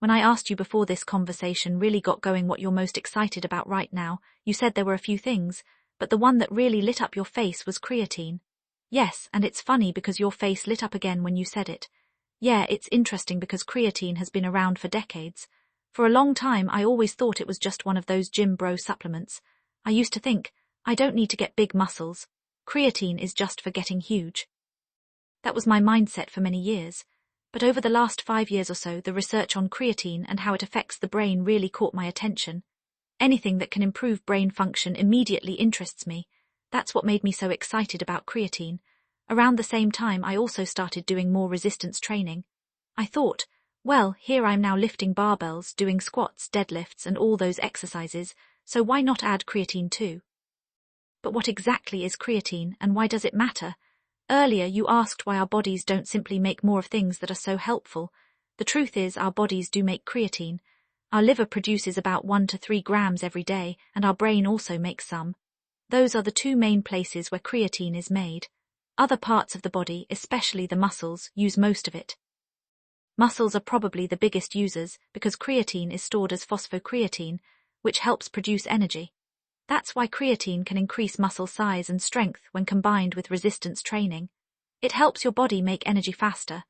When I asked you before this conversation really got going what you're most excited about right now, you said there were a few things, but the one that really lit up your face was creatine. Yes, and it's funny because your face lit up again when you said it. Yeah, it's interesting because creatine has been around for decades. For a long time, I always thought it was just one of those gym bro supplements. I used to think, I don't need to get big muscles. Creatine is just for getting huge. That was my mindset for many years. But over the last 5 years or so, the research on creatine and how it affects the brain really caught my attention. Anything that can improve brain function immediately interests me. That's what made me so excited about creatine. Around the same time, I also started doing more resistance training. I thought, well, here I'm now lifting barbells, doing squats, deadlifts, and all those exercises, so why not add creatine too? But what exactly is creatine, and why does it matter? Earlier, you asked why our bodies don't simply make more of things that are so helpful. The truth is, our bodies do make creatine. Our liver produces about 1 to 3 grams every day, and our brain also makes some. Those are the two main places where creatine is made. Other parts of the body, especially the muscles, use most of it. Muscles are probably the biggest users because creatine is stored as phosphocreatine, which helps produce energy. That's why creatine can increase muscle size and strength when combined with resistance training. It helps your body make energy faster.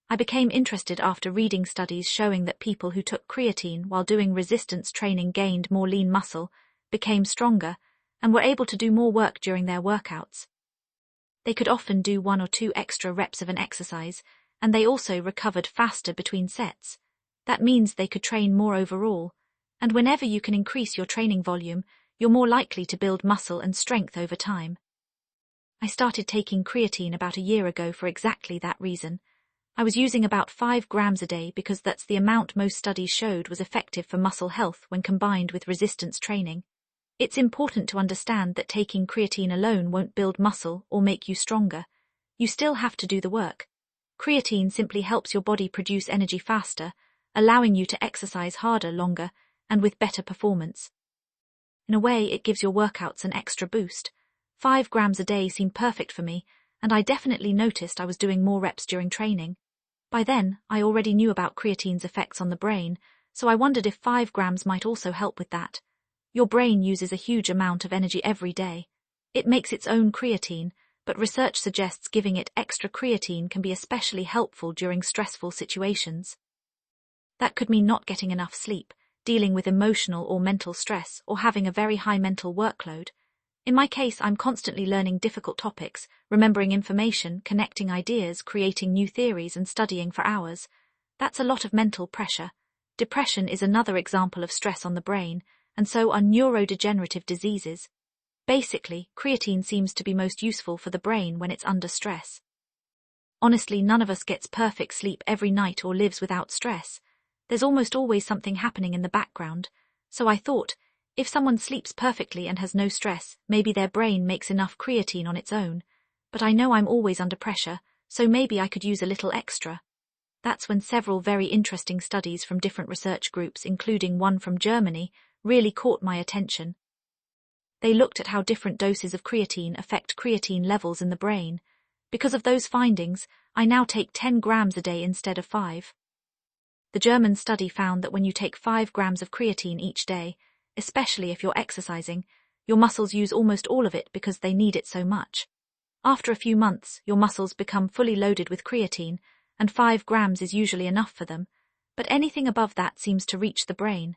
I became interested after reading studies showing that people who took creatine while doing resistance training gained more lean muscle, became stronger, and were able to do more work during their workouts. They could often do 1 or 2 extra reps of an exercise, and they also recovered faster between sets. That means they could train more overall, and whenever you can increase your training volume, you're more likely to build muscle and strength over time. I started taking creatine about a year ago for exactly that reason. I was using about 5 grams a day because that's the amount most studies showed was effective for muscle health when combined with resistance training. It's important to understand that taking creatine alone won't build muscle or make you stronger. You still have to do the work. Creatine simply helps your body produce energy faster, allowing you to exercise harder, longer, and with better performance. In a way, it gives your workouts an extra boost. 5 grams a day seemed perfect for me, and I definitely noticed I was doing more reps during training. By then, I already knew about creatine's effects on the brain, so I wondered if 5 grams might also help with that. Your brain uses a huge amount of energy every day. It makes its own creatine, but research suggests giving it extra creatine can be especially helpful during stressful situations. That could mean not getting enough sleep, dealing with emotional or mental stress, or having a very high mental workload. In my case, I'm constantly learning difficult topics, remembering information, connecting ideas, creating new theories, and studying for hours. That's a lot of mental pressure. Depression is another example of stress on the brain, and so are neurodegenerative diseases. Basically, creatine seems to be most useful for the brain when it's under stress. Honestly, none of us gets perfect sleep every night or lives without stress. There's almost always something happening in the background, so I thought, if someone sleeps perfectly and has no stress, maybe their brain makes enough creatine on its own. But I know I'm always under pressure, so maybe I could use a little extra. That's when several very interesting studies from different research groups, including one from Germany, really caught my attention. They looked at how different doses of creatine affect creatine levels in the brain. Because of those findings, I now take 10 grams a day instead of 5. The German study found that when you take 5 grams of creatine each day, especially if you're exercising, your muscles use almost all of it because they need it so much. After a few months, your muscles become fully loaded with creatine, and 5 grams is usually enough for them, but anything above that seems to reach the brain.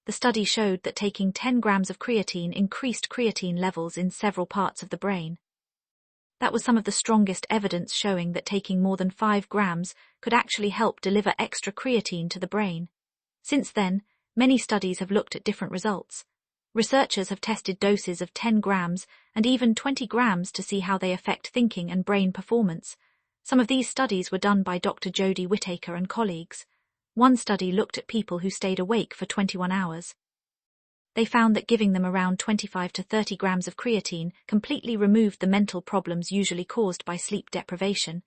The study showed that taking 10 grams of creatine increased creatine levels in several parts of the brain. That was some of the strongest evidence showing that taking more than 5 grams could actually help deliver extra creatine to the brain. Since then, many studies have looked at different results. Researchers have tested doses of 10 grams and even 20 grams to see how they affect thinking and brain performance. Some of these studies were done by Dr. JODIE and colleagues. One study looked at people who stayed awake for 21 hours. They found that giving them around 25 to 30 grams of creatine completely removed the mental problems usually caused by sleep deprivation.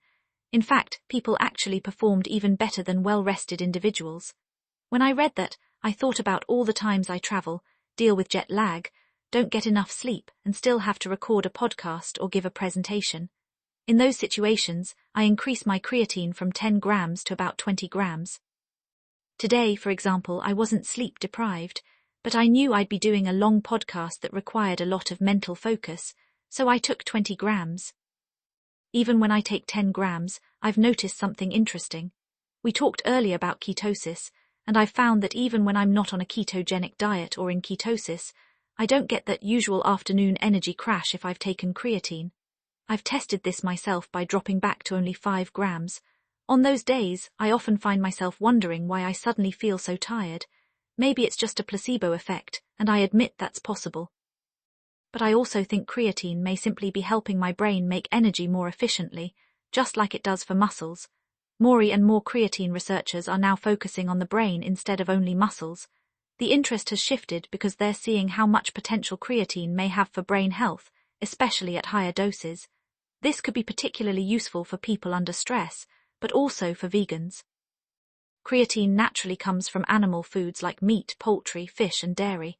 In fact, people actually performed even better than well-rested individuals. When I read that, I thought about all the times I travel, deal with jet lag, don't get enough sleep, and still have to record a podcast or give a presentation. In those situations, I increase my creatine from 10 grams to about 20 grams. Today, for example, I wasn't sleep deprived, but I knew I'd be doing a long podcast that required a lot of mental focus, so I took 20 grams. Even when I take 10 grams, I've noticed something interesting. We talked earlier about ketosis, and I've found that even when I'm not on a ketogenic diet or in ketosis, I don't get that usual afternoon energy crash if I've taken creatine. I've tested this myself by dropping back to only 5 grams. On those days, I often find myself wondering why I suddenly feel so tired. Maybe it's just a placebo effect, and I admit that's possible. But I also think creatine may simply be helping my brain make energy more efficiently, just like it does for muscles. More and more creatine researchers are now focusing on the brain instead of only muscles. The interest has shifted because they're seeing how much potential creatine may have for brain health, especially at higher doses. This could be particularly useful for people under stress, but also for vegans. Creatine naturally comes from animal foods like meat, poultry, fish, and dairy.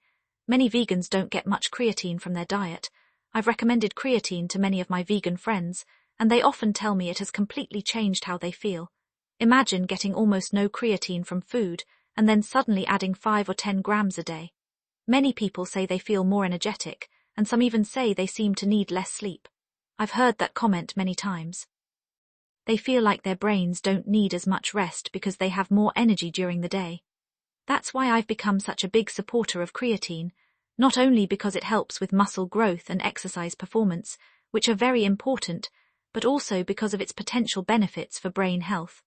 Many vegans don't get much creatine from their diet. I've recommended creatine to many of my vegan friends, and they often tell me it has completely changed how they feel. Imagine getting almost no creatine from food, and then suddenly adding 5 or 10 grams a day. Many people say they feel more energetic, and some even say they seem to need less sleep. I've heard that comment many times. They feel like their brains don't need as much rest because they have more energy during the day. That's why I've become such a big supporter of creatine, not only because it helps with muscle growth and exercise performance, which are very important, but also because of its potential benefits for brain health.